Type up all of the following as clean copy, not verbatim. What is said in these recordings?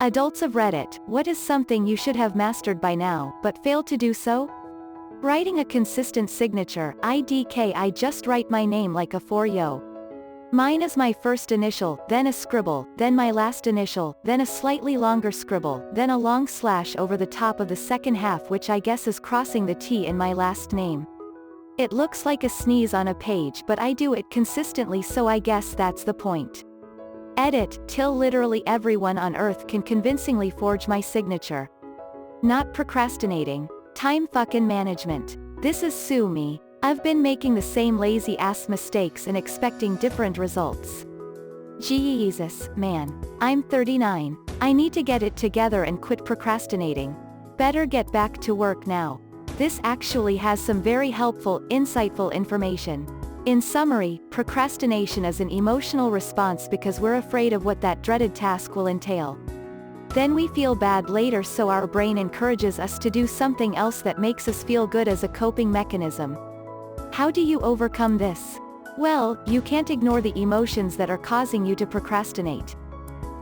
Adults of Reddit, what is something you should have mastered by now, but failed to do so? Writing a consistent signature, IDK. I just write my name like a for-yo. Mine is my first initial, then a scribble, then my last initial, then a slightly longer scribble, then a long slash over the top of the second half, which I guess is crossing the T in my last name. It looks like a sneeze on a page, but I do it consistently, so I guess that's the point. Edit, till literally everyone on earth can convincingly forge my signature. Not procrastinating. Time fucking management. This is sue me. I've been making the same lazy ass mistakes and expecting different results. Jesus, man. I'm 39. I need to get it together and quit procrastinating. Better get back to work now. This actually has some very helpful, insightful information. In summary, procrastination is an emotional response because we're afraid of what that dreaded task will entail. Then we feel bad later, so our brain encourages us to do something else that makes us feel good as a coping mechanism. How do you overcome this? Well, you can't ignore the emotions that are causing you to procrastinate.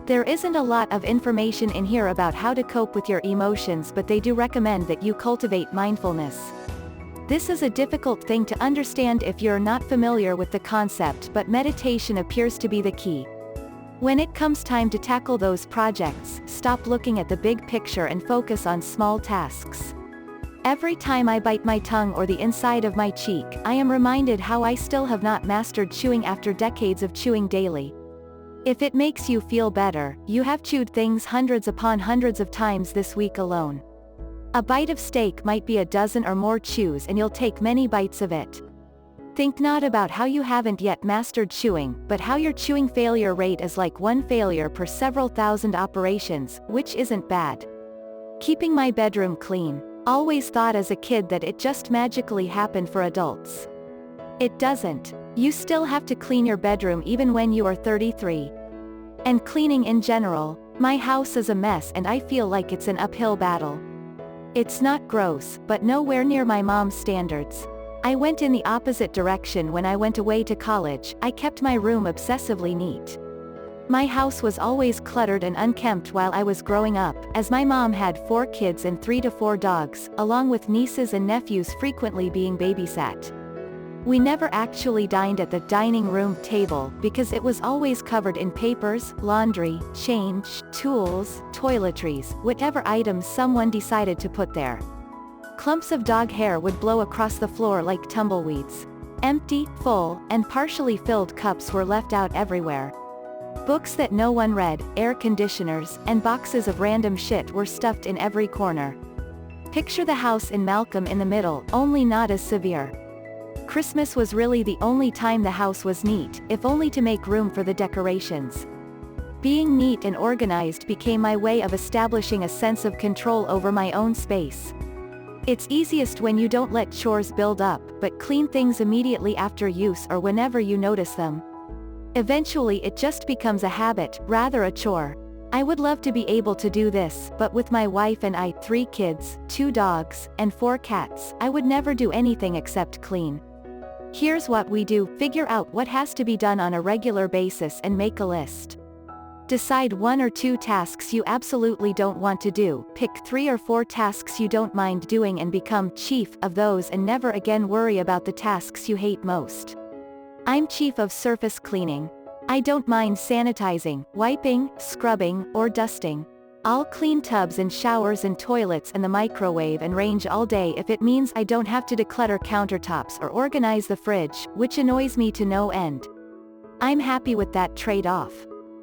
There isn't a lot of information in here about how to cope with your emotions, but they do recommend that you cultivate mindfulness. This is a difficult thing to understand if you're not familiar with the concept, but meditation appears to be the key. When it comes time to tackle those projects, stop looking at the big picture and focus on small tasks. Every time I bite my tongue or the inside of my cheek, I am reminded how I still have not mastered chewing after decades of chewing daily. If it makes you feel better, you have chewed things hundreds upon hundreds of times this week alone. A bite of steak might be a dozen or more chews, and you'll take many bites of it. Think not about how you haven't yet mastered chewing, but how your chewing failure rate is like one failure per several thousand operations, which isn't bad. Keeping my bedroom clean. Always thought as a kid that it just magically happened for adults. It doesn't. You still have to clean your bedroom even when you are 33. And cleaning in general. My house is a mess and I feel like it's an uphill battle. It's not gross, but nowhere near my mom's standards. I went in the opposite direction when I went away to college. I kept my room obsessively neat. My house was always cluttered and unkempt while I was growing up, as my mom had 4 kids and 3 to 4 dogs, along with nieces and nephews frequently being babysat. We never actually dined at the dining room table, because it was always covered in papers, laundry, change, tools, toiletries, whatever items someone decided to put there. Clumps of dog hair would blow across the floor like tumbleweeds. Empty, full, and partially filled cups were left out everywhere. Books that no one read, air conditioners, and boxes of random shit were stuffed in every corner. Picture the house in Malcolm in the Middle, only not as severe. Christmas was really the only time the house was neat, if only to make room for the decorations. Being neat and organized became my way of establishing a sense of control over my own space. It's easiest when you don't let chores build up, but clean things immediately after use or whenever you notice them. Eventually it just becomes a habit, rather a chore. I would love to be able to do this, but with my wife and I, 3 kids, 2 dogs, and 4 cats, I would never do anything except clean. Here's what we do: figure out what has to be done on a regular basis and make a list. Decide 1 or 2 tasks you absolutely don't want to do, pick 3 or 4 tasks you don't mind doing and become chief of those, and never again worry about the tasks you hate most. I'm chief of surface cleaning. I don't mind sanitizing, wiping, scrubbing, or dusting. I'll clean tubs and showers and toilets and the microwave and range all day if it means I don't have to declutter countertops or organize the fridge, which annoys me to no end. I'm happy with that trade-off.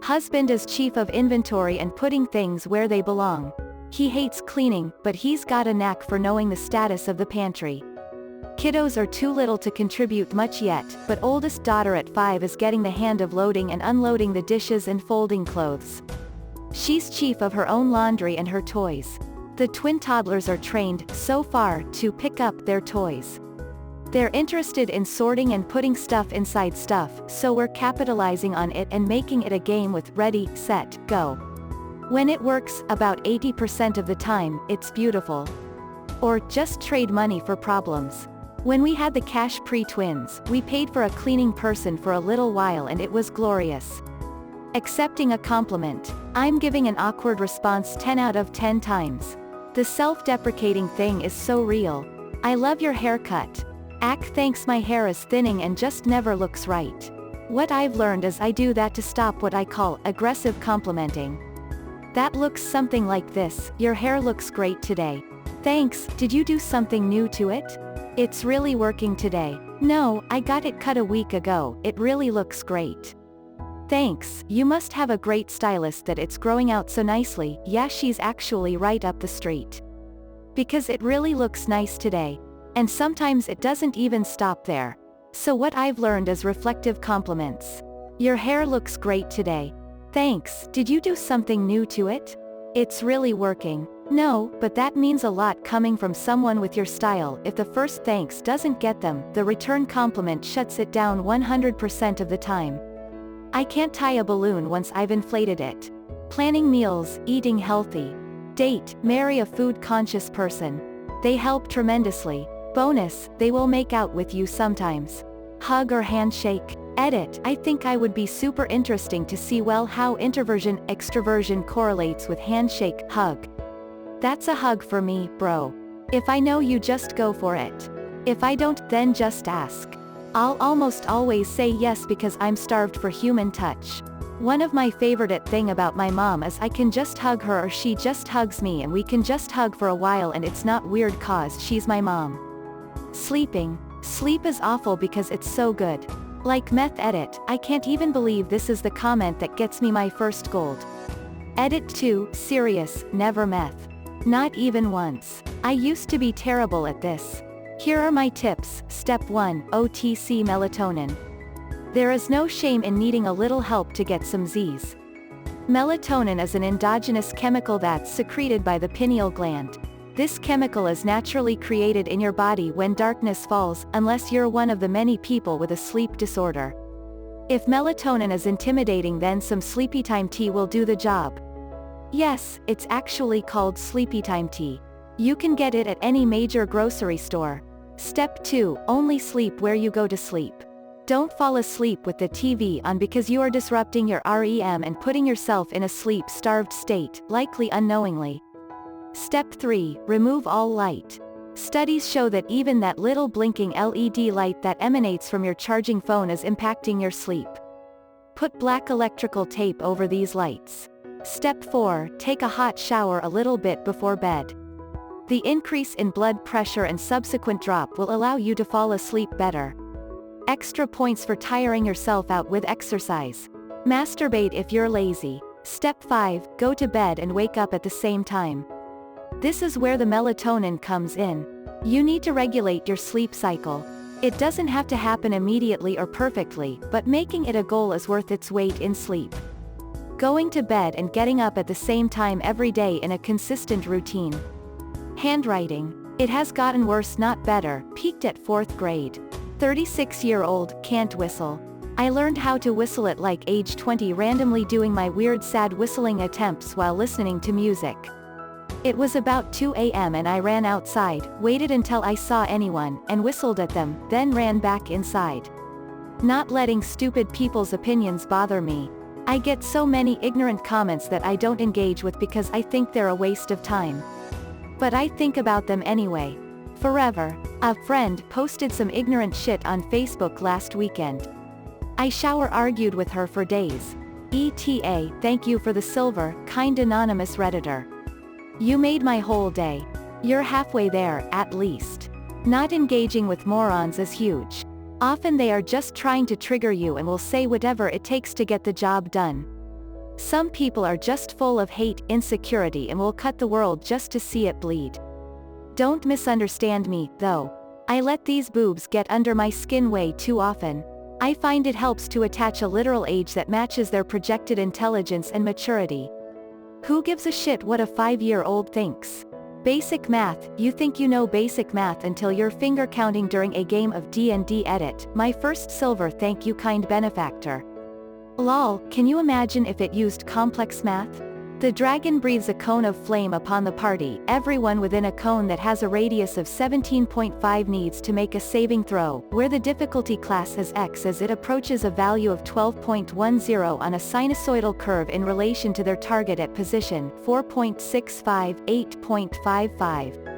Husband is chief of inventory and putting things where they belong. He hates cleaning, but he's got a knack for knowing the status of the pantry. Kiddos are too little to contribute much yet, but oldest daughter at 5 is getting the hang of loading and unloading the dishes and folding clothes. She's chief of her own laundry and her toys. The twin toddlers are trained, so far, to pick up their toys. They're interested in sorting and putting stuff inside stuff, so we're capitalizing on it and making it a game with ready, set, go. When it works, about 80% of the time, it's beautiful. Or, just trade money for problems. When we had the Cash pre-twins, we paid for a cleaning person for a little while and it was glorious. Accepting a compliment. I'm giving an awkward response 10 out of 10 times. The self-deprecating thing is so real. I love your haircut. Ack, thanks, my hair is thinning and just never looks right. What I've learned is I do that to stop what I call aggressive complimenting. That looks something like this: your hair looks great today. Thanks, did you do something new to it? It's really working today. No, I got it cut a week ago, it really looks great. Thanks, you must have a great stylist that it's growing out so nicely. Yeah, she's actually right up the street. Because it really looks nice today. And sometimes it doesn't even stop there. So what I've learned is reflective compliments. Your hair looks great today. Thanks, did you do something new to it? It's really working. No, but that means a lot coming from someone with your style. If the first thanks doesn't get them, the return compliment shuts it down 100% of the time. I can't tie a balloon once I've inflated it. Planning meals, eating healthy. Date, marry a food-conscious person. They help tremendously. Bonus, they will make out with you sometimes. Hug or handshake. Edit, I think I would be super interesting to see well how introversion, extroversion correlates with handshake, hug. That's a hug for me, bro. If I know you, just go for it. If I don't, then just ask. I'll almost always say yes because I'm starved for human touch. One of my favorite thing about my mom is I can just hug her or she just hugs me and we can just hug for a while and it's not weird cause she's my mom. Sleeping. Sleep is awful because it's so good. Like meth. Edit, I can't even believe this is the comment that gets me my first gold. Edit 2, serious, never meth. Not even once. I used to be terrible at this. Here are my tips. Step 1, OTC melatonin. There is no shame in needing a little help to get some Z's. Melatonin is an endogenous chemical that's secreted by the pineal gland. This chemical is naturally created in your body when darkness falls, unless you're one of the many people with a sleep disorder. If melatonin is intimidating, then some sleepy time tea will do the job. Yes, it's actually called sleepy time tea. You can get it at any major grocery store. Step 2, only sleep where you go to sleep. Don't fall asleep with the TV on because you are disrupting your REM and putting yourself in a sleep-starved state, likely unknowingly. Step 3, remove all light. Studies show that even that little blinking LED light that emanates from your charging phone is impacting your sleep. Put black electrical tape over these lights. Step 4, take a hot shower a little bit before bed. The increase in blood pressure and subsequent drop will allow you to fall asleep better. Extra points for tiring yourself out with exercise. Masturbate if you're lazy. Step 5, go to bed and wake up at the same time. This is where the melatonin comes in. You need to regulate your sleep cycle. It doesn't have to happen immediately or perfectly, but making it a goal is worth its weight in sleep. Going to bed and getting up at the same time every day in a consistent routine. Handwriting. It has gotten worse, not better, peaked at 4th grade. 36-year-old, can't whistle. I learned how to whistle at like age 20, randomly doing my weird sad whistling attempts while listening to music. It was about 2 a.m. and I ran outside, waited until I saw anyone, and whistled at them, then ran back inside. Not letting stupid people's opinions bother me. I get so many ignorant comments that I don't engage with because I think they're a waste of time. But I think about them anyway. Forever. A friend posted some ignorant shit on Facebook last weekend. I argued with her for days. ETA, thank you for the silver, kind anonymous Redditor. You made my whole day. You're halfway there, at least. Not engaging with morons is huge. Often they are just trying to trigger you and will say whatever it takes to get the job done. Some people are just full of hate, insecurity, and will cut the world just to see it bleed. Don't misunderstand me, though. I let these boobs get under my skin way too often. I find it helps to attach a literal age that matches their projected intelligence and maturity. Who gives a shit what a 5-year-old thinks? Basic math. You think you know basic math until you're finger counting during a game of D&D. Edit, my first silver, thank you kind benefactor. Lol, can you imagine if it used complex math? The dragon breathes a cone of flame upon the party. Everyone within a cone that has a radius of 17.5 needs to make a saving throw, where the difficulty class is X as it approaches a value of 12.10 on a sinusoidal curve in relation to their target at position 4.65, 8.55.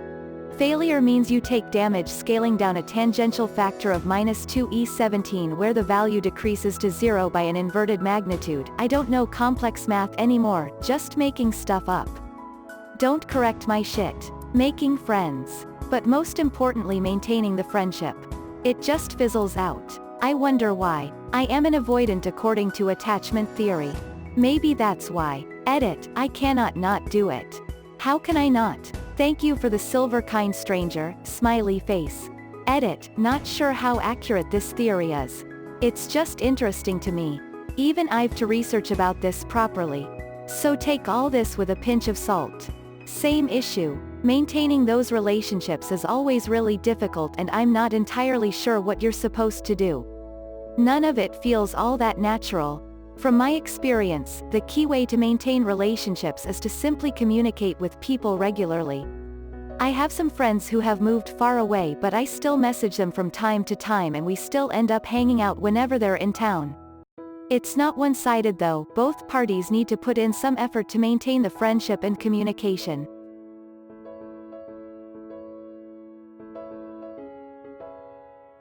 Failure means you take damage scaling down a tangential factor of -2e17 where the value decreases to 0 by an inverted magnitude. I don't know complex math anymore, just making stuff up. Don't correct my shit. Making friends. But most importantly maintaining the friendship. It just fizzles out. I wonder why. I am an avoidant according to attachment theory. Maybe that's why. Edit, I cannot not do it. How can I not? Thank you for the silver kind stranger, smiley face. Edit, not sure how accurate this theory is. It's just interesting to me. Even I've to research about this properly. So take all this with a pinch of salt. Same issue. Maintaining those relationships is always really difficult and I'm not entirely sure what you're supposed to do. None of it feels all that natural. From my experience, the key way to maintain relationships is to simply communicate with people regularly. I have some friends who have moved far away but I still message them from time to time and we still end up hanging out whenever they're in town. It's not one-sided though, both parties need to put in some effort to maintain the friendship and communication.